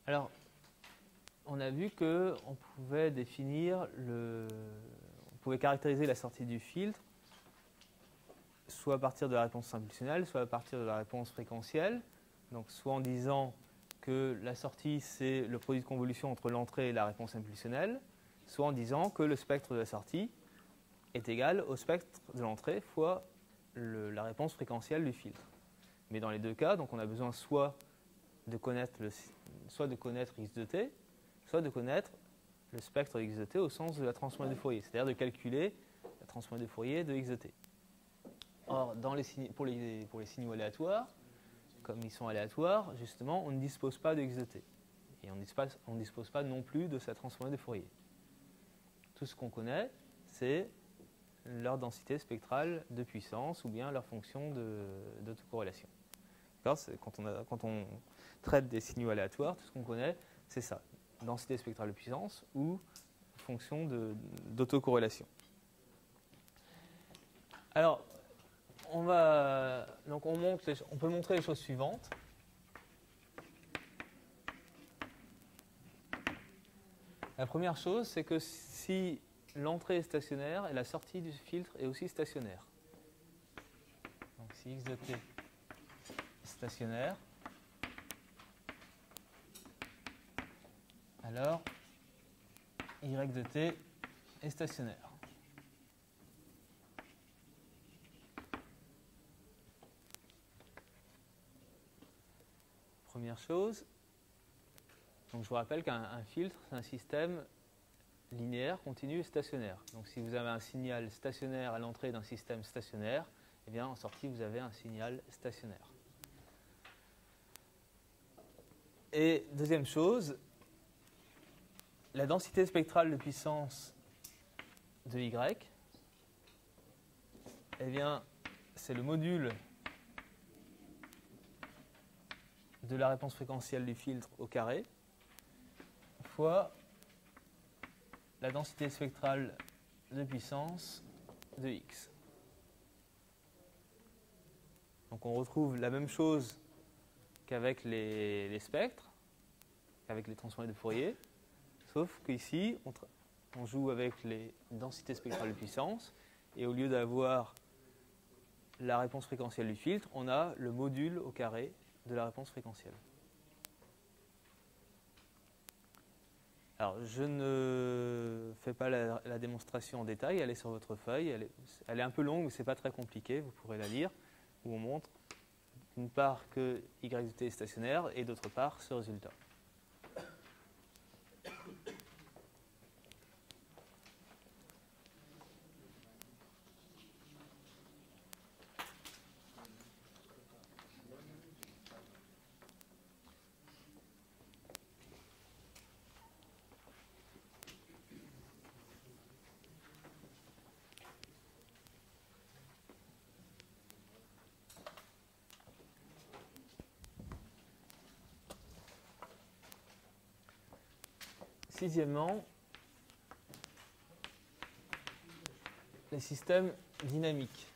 Alors, on a vu qu'on pouvait on pouvait caractériser la sortie du filtre soit à partir de la réponse impulsionnelle, soit à partir de la réponse fréquentielle. Donc, soit en disant que la sortie, c'est le produit de convolution entre l'entrée et la réponse impulsionnelle, soit en disant que le spectre de la sortie est égal au spectre de l'entrée fois la réponse fréquentielle du filtre. Mais dans les deux cas, donc on a besoin soit de connaître x de t, soit de connaître le spectre de x de t au sens de la transformée de Fourier, c'est-à-dire de calculer la transformée de Fourier de x de t. Or, pour les signaux aléatoires, comme ils sont aléatoires, justement, on ne dispose pas de x de t. Et on ne dispose pas non plus de sa transformée de Fourier. Tout ce qu'on connaît, c'est leur densité spectrale de puissance ou bien leur fonction d'autocorrélation. Quand on traite des signaux aléatoires, tout ce qu'on connaît, c'est ça, densité spectrale de puissance ou fonction d'autocorrélation. Alors, on peut montrer les choses suivantes. La première chose, c'est que si l'entrée est stationnaire, et la sortie du filtre est aussi stationnaire. Donc si x de t est stationnaire, alors y de t est stationnaire. Première chose, donc je vous rappelle qu'un filtre, c'est un système linéaire, continu et stationnaire. Donc si vous avez un signal stationnaire à l'entrée d'un système stationnaire, eh bien en sortie vous avez un signal stationnaire. Et deuxième chose, la densité spectrale de puissance de Y, eh bien c'est le module de la réponse fréquentielle du filtre au carré fois la densité spectrale de puissance de X. Donc on retrouve la même chose qu'avec les spectres, qu'avec les transformés de Fourier, sauf qu'ici, on joue avec les densités spectrales de puissance, et au lieu d'avoir la réponse fréquentielle du filtre, on a le module au carré de la réponse fréquentielle. Alors, je ne fais pas la démonstration en détail, elle est sur votre feuille, elle est un peu longue, mais ce n'est pas très compliqué, vous pourrez la lire, où on montre d'une part que y de t est stationnaire, et d'autre part ce résultat. Sixièmement, les systèmes dynamiques.